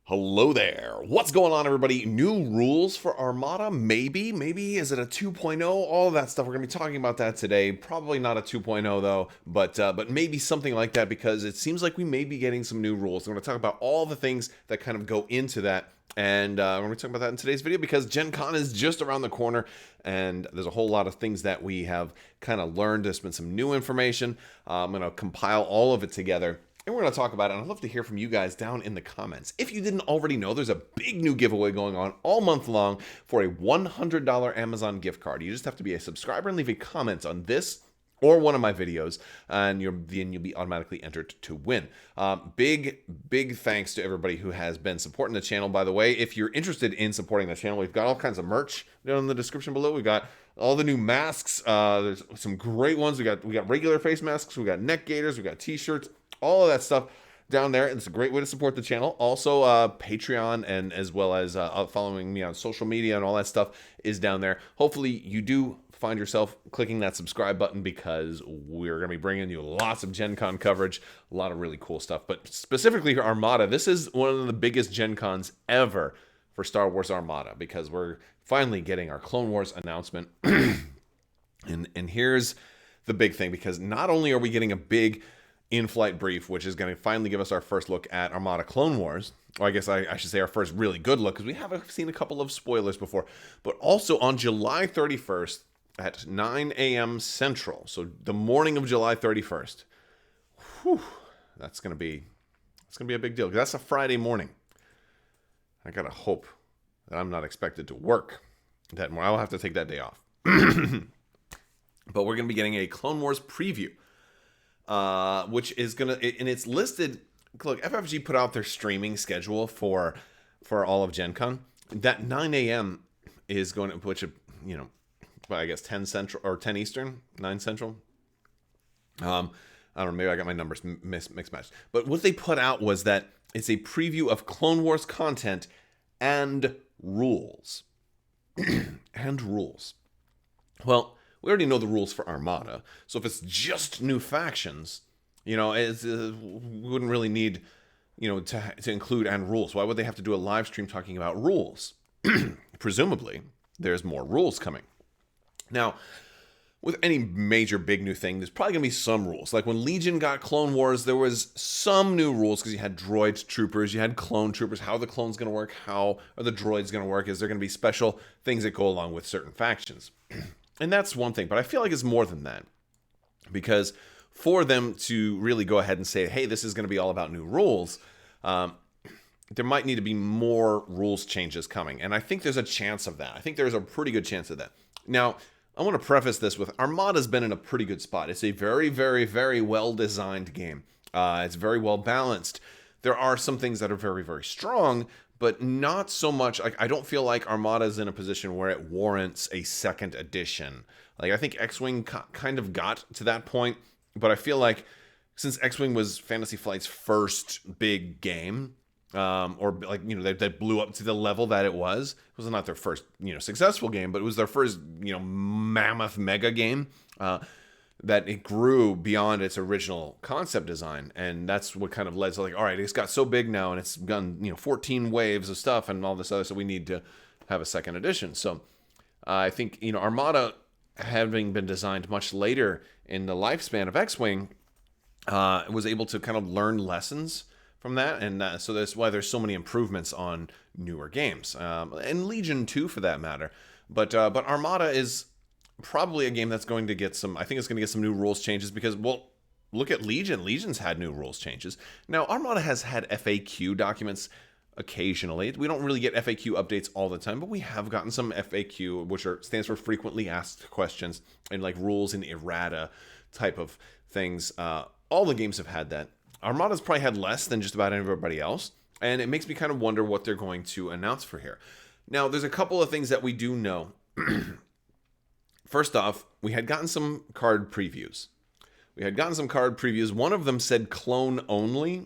Hello there. What's going on, everybody? New rules for Armada? Maybe. Is it a 2.0? All of that stuff. We're going to be talking about that today. Probably not a 2.0 though, but maybe something like that because it seems like we may be getting some new rules. We're going to talk about all the things that kind of go into that. And we're going to talk about that in today's video because Gen Con is just around the corner and there's a whole lot of things that we have kind of learned. There's been some new information. I'm going to compile all of it together. And we're going to talk about it, and I'd love to hear from you guys down in the comments. If you didn't already know, there's a big new giveaway going on all month long for a $100 Amazon gift card. You just have to be a subscriber and leave a comment on this or one of my videos, and then you'll be automatically entered to win. Big thanks to everybody who has been supporting the channel, by the way. If you're interested in supporting the channel, we've got all kinds of merch down in the description below. We've got all the new masks. There's some great ones. We got regular face masks. We got neck gaiters. We got t-shirts. All of that stuff down there. It's a great way to support the channel. Also, Patreon and as well as following me on social media and all that stuff is down there. Hopefully, you do find yourself clicking that subscribe button because we're going to be bringing you lots of Gen Con coverage, a lot of really cool stuff. But specifically for Armada, this is one of the biggest Gen Cons ever for Star Wars Armada because we're finally getting our Clone Wars announcement. and here's the big thing, because not only are we getting a big in-flight brief, which is going to finally give us our first look at Armada Clone Wars, or I guess I should say our first really good look, because we have seen a couple of spoilers before, but also on July 31st at 9 a.m. Central, so the morning of July 31st, that's going to be a big deal, because that's a Friday morning. I gotta hope that I'm not expected to work that morning. I'll have to take that day off. But we're going to be getting a Clone Wars preview. Which is gonna, and it's listed. Look, FFG put out their streaming schedule for all of Gen Con. That 9 a.m. is going to, which, I guess 10 Central or 10 Eastern, 9 Central. I don't know, maybe I got my numbers mixed matched. But what they put out was that it's a preview of Clone Wars content and rules. And rules. Well, we already know the rules for Armada, so if it's just new factions, we wouldn't really need, to include and rules. Why would they have to do a live stream talking about rules? Presumably, there's more rules coming. Now, with any major big new thing, there's probably going to be some rules. Like when Legion got Clone Wars, there was some new rules because you had droid troopers, you had clone troopers. How are the clones going to work? How are the droids going to work? Is there going to be special things that go along with certain factions? And that's one thing, but I feel like it's more than that. Because for them to really go ahead and say, hey, this is going to be all about new rules, there might need to be more rules changes coming. And I think there's a chance of that. I think there's a pretty good chance of that. Now, I want to preface this with Armada's been in a pretty good spot. It's a very, very, very well-designed game. It's very well balanced. There are some things that are very, very strong, but not so much. Like, I don't feel like Armada is in a position where it warrants a second edition. Like, I think X-Wing kind of got to that point, but I feel like since X-Wing was Fantasy Flight's first big game, that blew up to the level that it was not their first, successful game, but it was their first, mammoth mega game, that it grew beyond its original concept design. And that's what kind of led to, like, all right, it's got so big now and it's done, 14 waves of stuff and all this other, so we need to have a second edition. So I think, Armada, having been designed much later in the lifespan of X-Wing, was able to kind of learn lessons from that, and so that's why there's so many improvements on newer games, and Legion too, for that matter. But Armada is probably a game that's going to get some. I think it's going to get some new rules changes because, well, look at Legion. Legion's had new rules changes. Now, Armada has had FAQ documents occasionally. We don't really get FAQ updates all the time, but we have gotten some FAQ, which stands for frequently asked questions, and like rules and errata type of things. All the games have had that. Armada's probably had less than just about everybody else, and it makes me kind of wonder what they're going to announce for here. Now, there's a couple of things that we do know. First off, we had gotten some card previews. One of them said clone only,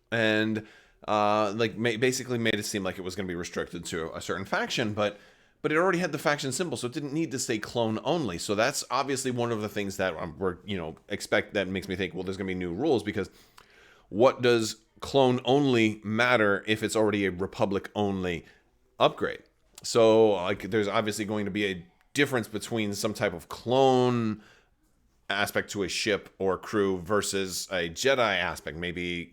and basically made it seem like it was going to be restricted to a certain faction, but it already had the faction symbol, so it didn't need to say clone only. So that's obviously one of the things that we're expect that makes me think, well, there's going to be new rules, because what does clone only matter if it's already a Republic only upgrade. So like there's obviously going to be a difference between some type of clone aspect to a ship or crew versus a Jedi aspect, maybe,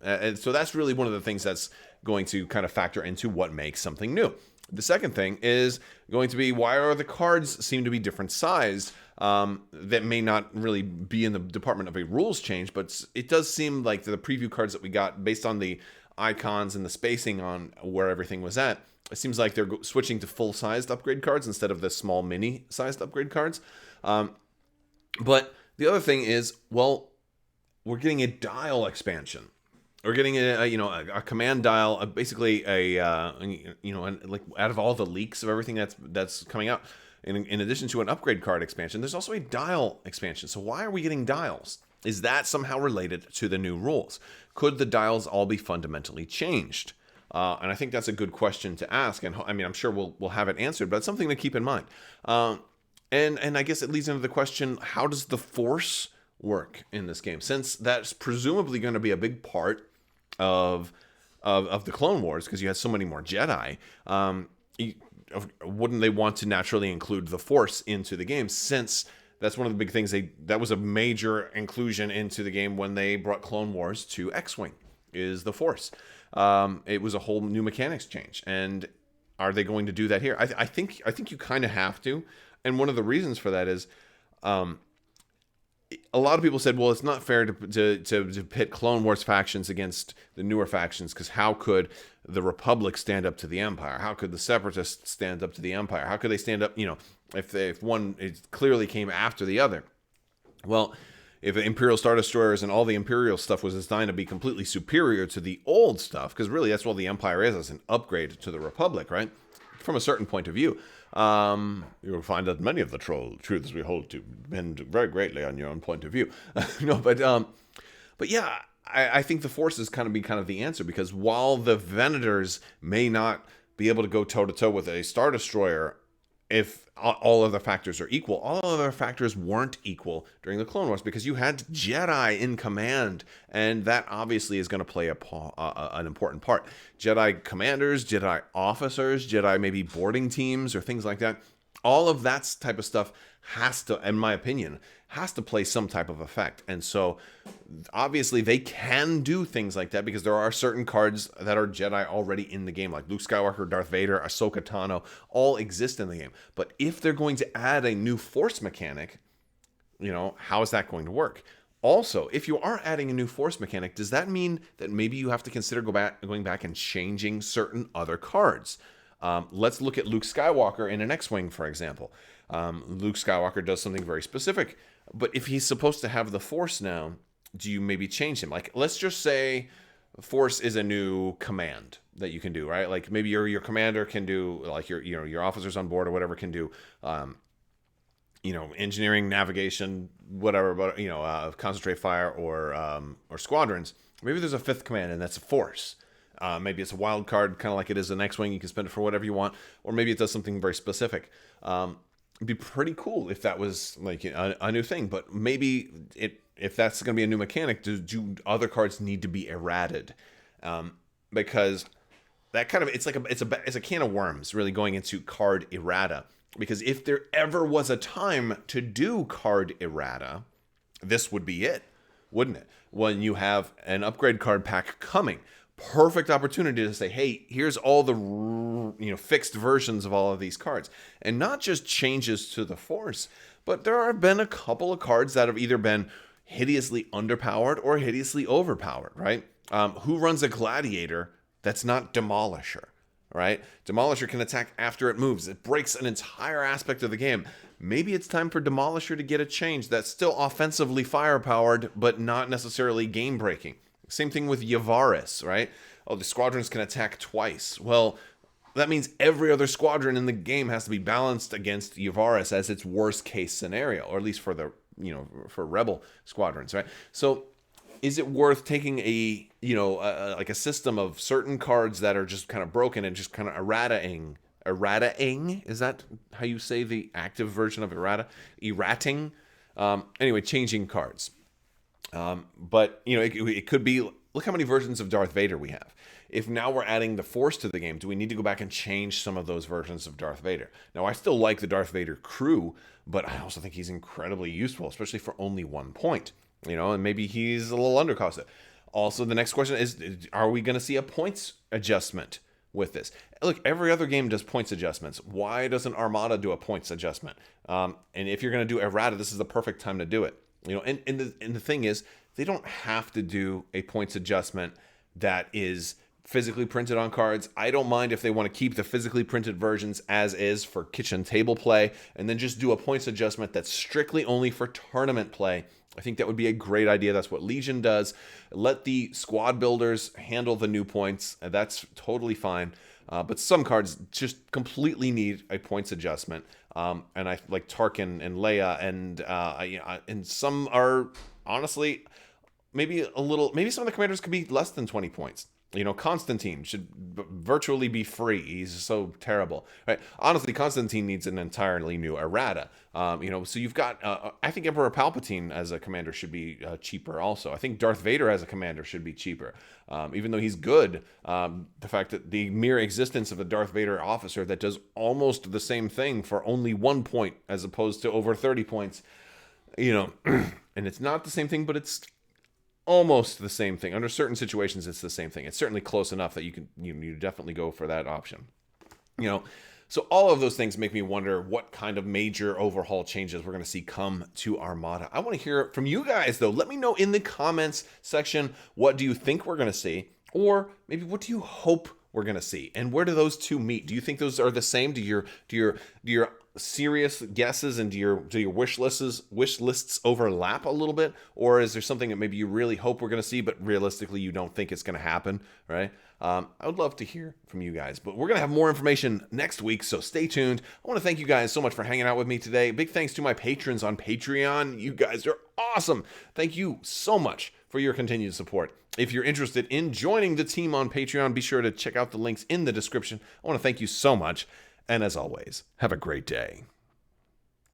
and so that's really one of the things that's going to kind of factor into what makes something new. The second thing is going to be, why are the cards seem to be different size? That may not really be in the department of a rules change, but it does seem like the preview cards that we got, based on the icons and the spacing on where everything was at, it seems like they're switching to full-sized upgrade cards instead of the small mini-sized upgrade cards. But the other thing is, well, we're getting a dial expansion. We're getting a command dial, basically like out of all the leaks of everything that's coming out. In addition to an upgrade card expansion, there's also a dial expansion. So why are we getting dials? Is that somehow related to the new rules? Could the dials all be fundamentally changed? And I think that's a good question to ask. And I mean, I'm sure we'll have it answered, but it's something to keep in mind. And I guess it leads into the question, how does the Force work in this game? Since that's presumably going to be a big part of the Clone Wars, because you had so many more Jedi, wouldn't they want to naturally include the Force into the game, since that's one of the big things that was a major inclusion into the game when they brought Clone Wars to X-Wing, is the Force. It was a whole new mechanics change. And are they going to do that here? I think you kind of have to. And one of the reasons for that is, a lot of people said, well, it's not fair to pit Clone Wars factions against the newer factions, because how could the Republic stand up to the Empire? How could the Separatists stand up to the Empire? How could they stand up, if one clearly came after the other? Well, if Imperial Star Destroyers and all the Imperial stuff was designed to be completely superior to the old stuff, because really that's what the Empire is, as an upgrade to the Republic, right? From a certain point of view. You will find that many of the troll truths we hold to depend very greatly on your own point of view. But yeah, I think the Force is kind of the answer, because while the Venators may not be able to go toe to toe with a Star Destroyer, if all other factors are equal, all other factors weren't equal during the Clone Wars, because you had Jedi in command, and that obviously is going to play an important part. Jedi commanders, Jedi officers, Jedi maybe boarding teams or things like that. All of that type of stuff has to, in my opinion, has to play some type of effect. And so obviously they can do things like that, because there are certain cards that are Jedi already in the game, like Luke Skywalker, Darth Vader, Ahsoka Tano, all exist in the game. But if they're going to add a new Force mechanic, how is that going to work? Also, if you are adding a new Force mechanic, does that mean that maybe you have to consider going back and changing certain other cards? Let's look at Luke Skywalker in an X-Wing, for example. Luke Skywalker does something very specific, but if he's supposed to have the Force now, do you maybe change him? Like, let's just say Force is a new command that you can do, right? Like maybe your commander can do, like your officers on board or whatever can do, engineering, navigation, whatever, but concentrate fire or squadrons. Maybe there's a fifth command, and that's a Force. Maybe it's a wild card, kind of like it is an X-Wing. You can spend it for whatever you want, or maybe it does something very specific. It'd be pretty cool if that was like a new thing. But maybe if that's going to be a new mechanic, do other cards need to be errated? Because that kind of it's a can of worms, really, going into card errata. Because if there ever was a time to do card errata, this would be it, wouldn't it? When you have an upgrade card pack coming. Perfect opportunity to say, hey, here's all the fixed versions of all of these cards, and not just changes to the Force, but there have been a couple of cards that have either been hideously underpowered or hideously overpowered, right? Who runs a Gladiator that's not Demolisher, right? Demolisher can attack after it moves. It breaks an entire aspect of the game. Maybe it's time for Demolisher to get a change that's still offensively firepowered, but not necessarily game-breaking. Same thing with Yavaris, right? Oh, the squadrons can attack twice. Well, that means every other squadron in the game has to be balanced against Yavaris as its worst case scenario, or at least for the, for rebel squadrons, right? So is it worth taking like a system of certain cards that are just kind of broken and just kind of errataing? Is that how you say the active version of errata? Errating? Anyway, changing cards. But it could be look how many versions of Darth Vader we have. If now we're adding the Force to the game, do we need to go back and change some of those versions of Darth Vader? Now, I still like the Darth Vader crew, but I also think he's incredibly useful, especially for only 1 point. And maybe he's a little undercosted. Also, the next question is, are we going to see a points adjustment with this? Look, every other game does points adjustments. Why doesn't Armada do a points adjustment? And if you're going to do errata, this is the perfect time to do it. And the thing is, they don't have to do a points adjustment that is physically printed on cards. I don't mind if they want to keep the physically printed versions as is for kitchen table play, and then just do a points adjustment that's strictly only for tournament play. I think that would be a great idea. That's what Legion does. Let the squad builders handle the new points. That's totally fine. But some cards just completely need a points adjustment. And I like Tarkin and Leia, and some are honestly maybe some of the commanders could be less than 20 points. Constantine should virtually be free. He's so terrible, right? Honestly, Constantine needs an entirely new errata. So you've got, I think Emperor Palpatine as a commander should be cheaper also. I think Darth Vader as a commander should be cheaper. Even though he's good, the fact that the mere existence of a Darth Vader officer that does almost the same thing for only 1 point as opposed to over 30 points, and it's not the same thing, but it's almost the same thing. Under certain situations, it's the same thing. It's certainly close enough that you definitely go for that option. So all of those things make me wonder what kind of major overhaul changes we're going to see come to Armada. I want to hear from you guys, though. Let me know in the comments section, what do you think we're going to see? Or maybe what do you hope we're going to see? And where do those two meet? Do you think those are the same? Do your serious guesses and do your wish lists overlap a little bit, or is there something that maybe you really hope we're going to see but realistically you don't think it's going to happen, right? I would love to hear from you guys, but we're going to have more information next week, so stay tuned. I want to thank you guys so much for hanging out with me today. Big thanks to my patrons on Patreon. You guys are awesome. Thank you so much for your continued support. If you're interested in joining the team on Patreon, be sure to check out the links in the description. I want to thank you so much. And as always, have a great day.